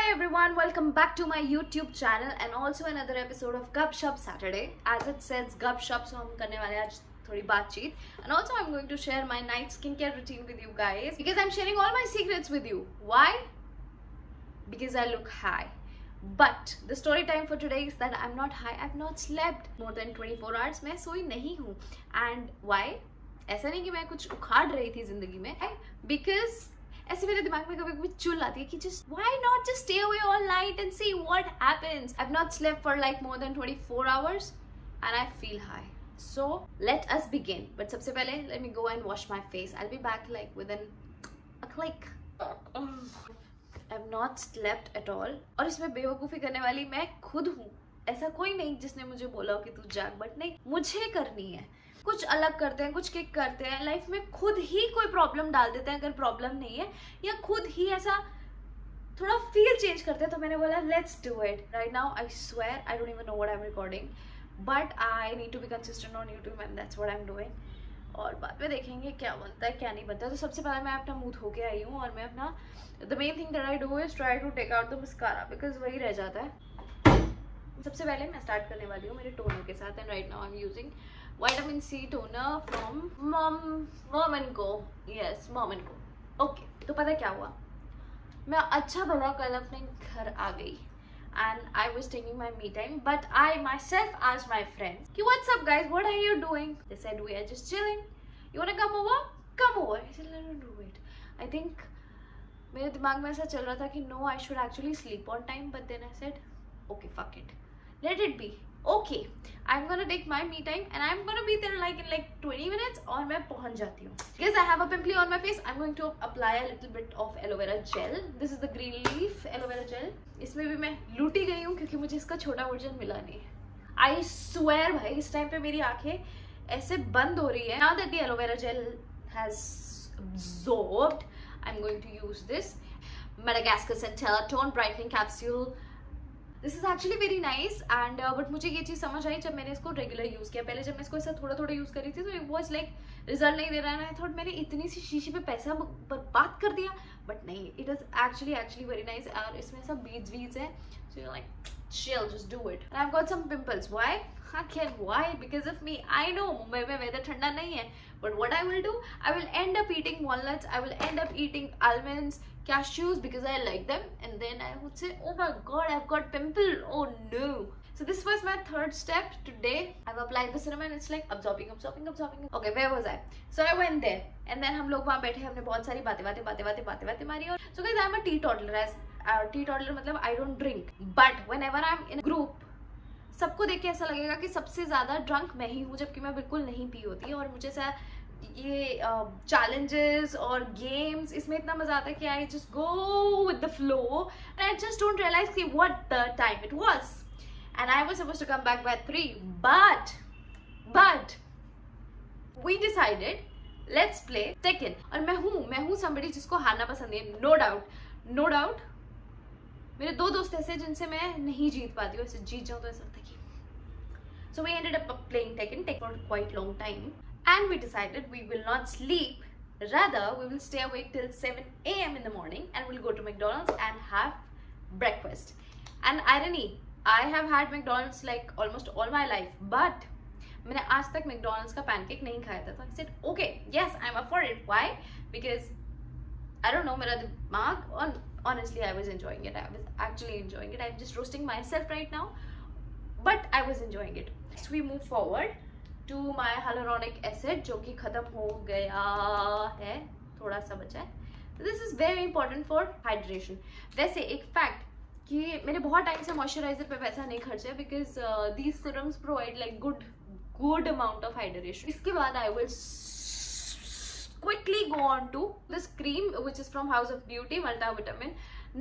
Hi everyone, welcome back to my YouTube channel and also another episode of Gupshup Saturday. As it says Gupshup, so हम करने वाले आज थोड़ी बातचीत. And also I'm going to share my night skincare routine with you guys because I'm sharing all my secrets with you. Why? Because I look high. But the story time for today is that I'm not high. I've not slept more than 24 hours. मैं सोई नहीं हूँ. And why? ऐसा नहीं कि मैं कुछ उखाड़ रही थी जिंदगी में. Because ऐसे मेरे दिमाग में कभी कभी चुल आती है कि just why not just stay away all night and see what happens. I've not slept for like more than 24 hours and I feel high. So let us begin. But सबसे पहले let me go and wash my face. I'll be back like within a click. I've not slept at all. और इसमें बेवकूफ़ी करने वाली मैं खुद हूँ. ऐसा कोई नहीं जिसने मुझे बोला हो कि तू जाग, बट नहीं, मुझे करनी है. कुछ अलग करते हैं, कुछ किक करते हैं लाइफ में, खुद ही कोई प्रॉब्लम डाल देते हैं अगर प्रॉब्लम नहीं है, या खुद ही ऐसा थोड़ा फील चेंज करते हैं. तो मैंने बोला let's do it. Right now I swear I don't even know what I am recording, but I need to be consistent on YouTube and that's what I am doing. और बाद में देखेंगे क्या बनता है क्या नहीं बनता है. तो सबसे पहले मैं अपना मुंह धो के आई हूँ और मैं अपना the main thing that I do is try to take out the mascara because वही रह जाता है. सबसे पहले मैं स्टार्ट करने वाली हूँ मेरे टोनर के साथ. And right now I am using Vitamin C toner from Mom and Co. Yes, Mom and Co. Okay, तो पता क्या हुआ, मैं अच्छा भला कल अपने घर आ गई and I was taking my me time, but I myself asked my friends कि what's up guys, what are you doing? They said we are just chilling. You wanna come over? Come over. I said let me do it. I think मेरे दिमाग में ऐसा चल रहा था कि no, I should actually sleep on time, but then I said okay, fuck it, let it be. Okay, I'm gonna take my me time and I'm gonna be there like in like 20 minutes और मैं पहुंच जाती हूँ. Because I have a pimply on my face, I'm going to apply a little bit of aloe vera gel. This is the green leaf aloe vera gel. इसमें भी मैं लूटी गई हूँ क्योंकि मुझे इसका छोटा वर्जन मिला नहीं है. I swear भाई इस टाइम पे मेरी आंखें ऐसे बंद हो रही है. Now that the aloe vera gel has absorbed, I'm going to use this Madagascar Centella Tone Brightening Capsule. This is actually very nice and but मुझे ये चीज़ समझ आई जब मैंने इसको रेगुलर यूज़ किया. पहले जब मैं इसको ऐसा थोड़ा थोड़ा यूज़ करी थी तो इट वॉज लाइक रिजल्ट नहीं दे रहा है. थोड़ा मैंने इतनी सी शीशी पे पैसा बर्बाद कर दिया, बट नहीं, it is actually very nice. और इसमें सब बीज है, so you like chill, just do it. And I've got some pimples. Why? Again, why? Because of me. I know Mumbai में weather ठंडा नहीं है, but what I will do, I will end up eating walnuts, I will end up eating almonds, cashews because I like them, and then I would say oh my god, I've got pimple, oh no. So this was my third step today. I've applied the serum and it's like absorbing. Okay, where was I? So I went there and then हम लोग वहाँ बैठे, हमने बहुत सारी बातें मारी. और so guys, I'm a teetotaler. As teetotaler मतलब I don't drink, but whenever I'm in a group, सबको देख के ऐसा लगेगा कि सबसे ज्यादा ड्रंक मैं ही हूँ, जबकि मैं बिल्कुल नहीं पी होती. और मुझे ऐसा ये चैलेंजेस और गेम्स, इसमें इतना मजा आता है कि I just go with the flow and I just don't realise कि what the time it was. And I was supposed to come back by 3, but we decided let's play Tekken. और मैं हूँ somebody जिसको हारना पसंद है, no doubt. मेरे 2 दोस्त ऐसे जिनसे मैं नहीं जीत पाती हूँ, ऐसे जीत जाऊँ तो ऐसा लगता है कि. So we ended up playing Tekken for quite long time and we decided we will not sleep, rather we will stay awake till 7 AM in the morning and we'll go to McDonald's and have breakfast. And irony, I have had McDonald's like almost all my life, but मैंने आज तक McDonald's का pancake नहीं खाया था. So I said okay, yes, I'm up for it. Why? Because I don't know, मेरा दिमाग, और honestly I was enjoying it. I was actually enjoying it. I'm just roasting myself right now, but I was enjoying it. Next we move forward to my hyaluronic acid जो कि खत्म हो गया है, थोड़ा सा बचा है. So this is very important for hydration. वैसे एक fact कि मैंने बहुत टाइम से मॉइस्चराइजर पे पैसा नहीं खर्चा because these serums provide like good amount of hydration. इसके बाद I will quickly go on to this cream which is from House of Beauty, multivitamin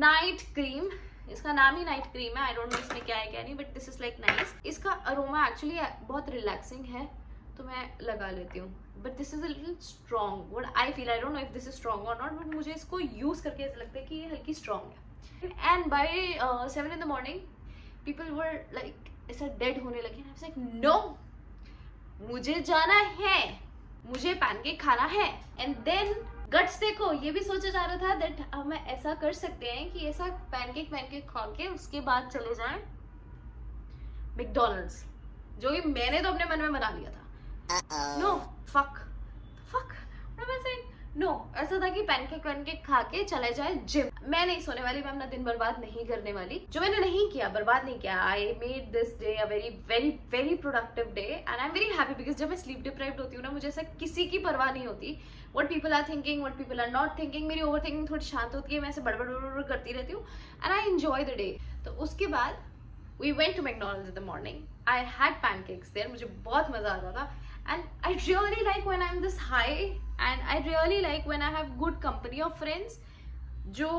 night cream. इसका नाम ही नाइट क्रीम है. आई डोंट नो इसमें क्या है क्या नहीं, but this is like nice. इसका अरोमा एक्चुअली बहुत रिलैक्सिंग है तो मैं लगा लेती हूँ, but this is a little strong. What I feel, I don't know if this is strong और नॉट, बट मुझे इसको यूज करके ऐसा लगता है कि ये हल्की स्ट्रॉन्ग है. And by 7 in the morning people were like ऐसा डेड होने लगे. आई वाज लाइक नो, मुझे जाना है, मुझे पैनकेक खाना है. एंड देन गट्स देखो, ये भी सोचा जा रहा था दैट हम ऐसा कर सकते हैं कि ऐसा पैनकेक खा के उसके बाद चले जाएं मैकडॉनल्ड्स, जो कि मैंने तो अपने मन में बना लिया था। नो फक नो, ऐसा था कि पैनकेक खा के चले जाए जिम। मैं नहीं सोने वाली, मैं अपना दिन बर्बाद नहीं करने वाली। जो मैंने नहीं किया, बर्बाद नहीं किया। I made this day a very very very productive day and I am very happy because जब मैं स्लीप डिप्राइव्ड होती हूँ ना, मुझे ऐसा किसी की परवाह नहीं होती what people are thinking, what people are not thinking. मेरी ओवर थिंकिंग थोड़ी शांत होती है, मैं ऐसे बड़बड़ करती रहती हूँ and I enjoy the day. तो उसके बाद we went to McDonald's in the morning. I had pancakes there. मुझे बहुत मजा आता था and I really like when I'm this high and I really like when I have good company of friends जो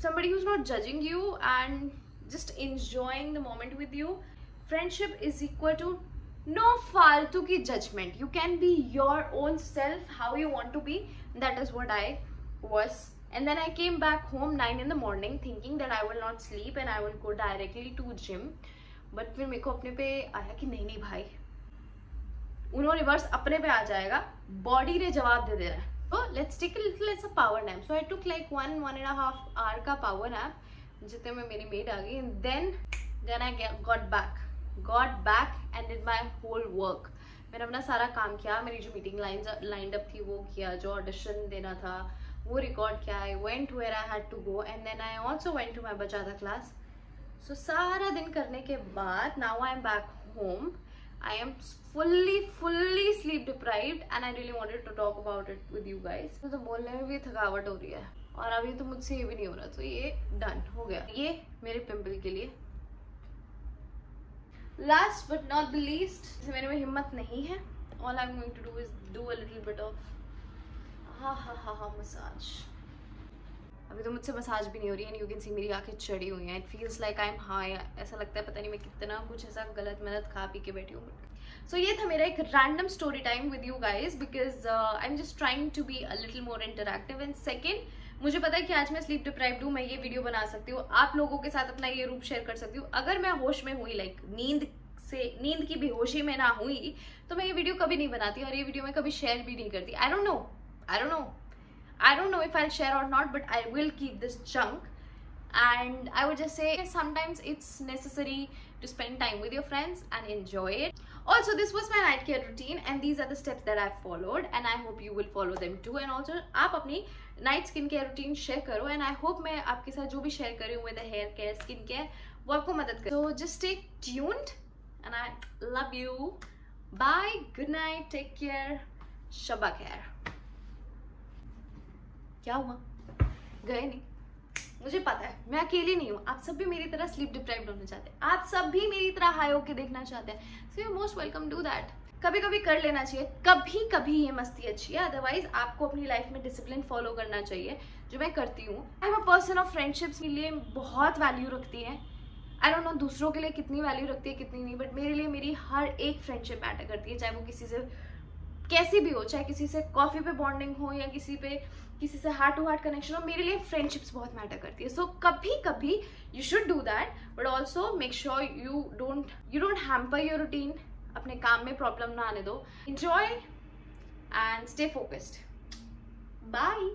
somebody who's not judging you and just enjoying the moment with you. Friendship is equal to no फालतू की judgment. You can be your own self how you want to be. That is what I was. And then I came back home 9 in the morning thinking that I will not sleep and I will go directly to gym. But फिर मेरे को अपने पे आया कि नहीं भाई, उन्होंने रिवर्स अपने पे आ जाएगा, बॉडी ने जवाब दे देना है। So let's take a little as a power nap. So I took like 1.5 hour का power nap, जितने में मेरी मेड आ गई। Then I got back and did my whole work. मैंने अपना सारा काम किया, मेरी जो मीटिंग लाइंड अप थी वो किया, जो ऑडिशन देना था वो रिकॉर्ड किया। I went where I had to go and then I also went to my बजादा class. So सारा दिन करने के बाद now I am back home. I am fully sleep deprived and I really wanted to talk about it with you guys. तो बोलने में भी थकावट हो रही है और अभी तो मुझसे ये भी नहीं हो रहा, तो ये डन हो गया। ये मेरे पिंपल के लिए। Last but not the least, मेरे में हिम्मत नहीं है। All I'm going to do is do a little bit of massage. अभी तो मुझसे मसाज भी नहीं हो रही है। यू कैन सी मेरी आंखें चढ़ी हुई हैं। It feels like I am high. ऐसा लगता है पता नहीं मैं कितना कुछ ऐसा गलत खा पी के बैठी हूँ। सो ये था मेरा एक random story time with you guys because I am just trying to be a little more interactive. And second, मुझे पता है कि आज मैं स्लीप डिप्राइव्ड हूँ, मैं ये वीडियो बना सकती हूँ, आप लोगों के साथ अपना ये रूप शेयर कर सकती हूँ। अगर मैं होश में हुई, लाइक नींद की बेहोशी में ना हुई, तो मैं ये वीडियो कभी नहीं बनाती और ये वीडियो मैं कभी शेयर भी नहीं करती। I don't know if I'll share or not, but I will keep this chunk. And I would just say sometimes it's necessary to spend time with your friends and enjoy it. Also, this was my night care routine and these are the steps that I've followed and I hope you will follow them too. And also, आप अपनी night skin care routine share करो and I hope मैं आपके साथ जो भी share कर रही हूँ with the hair care, skin care, वो आपको मदद करे। So just stay tuned and I love you. Bye, good night, take care, शब्बा खैर। क्या हुआ? गए नहीं? मुझे पता है मैं अकेली नहीं हूँ, आप सब भी मेरी तरह स्लीप डिप्राइव्ड होना चाहते हैं, आप सब भी मेरी तरह हाई होके देखना चाहते हैं। So you most welcome do that. कभी कभी कर लेना चाहिए, कभी ये मस्ती अच्छी है। अदरवाइज आपको अपनी लाइफ में डिसिप्लिन फॉलो करना चाहिए, जो मैं करती हूँ। I am a person of friendships के लिए बहुत वैल्यू रखती है। आई डोंट नो दूसरों के लिए कितनी वैल्यू रखती है कितनी नहीं, बट मेरे लिए मेरी हर एक फ्रेंडशिप मैटर करती है, चाहे वो किसी से कैसी भी हो, चाहे किसी से कॉफी पे बॉन्डिंग हो या किसी से हार्ट टू हार्ट कनेक्शन हो। मेरे लिए फ्रेंडशिप्स बहुत मैटर करती है। सो कभी you should do that, but also make sure you don't hamper your routine. अपने काम में प्रॉब्लम ना आने दो। Enjoy and stay focused. Bye.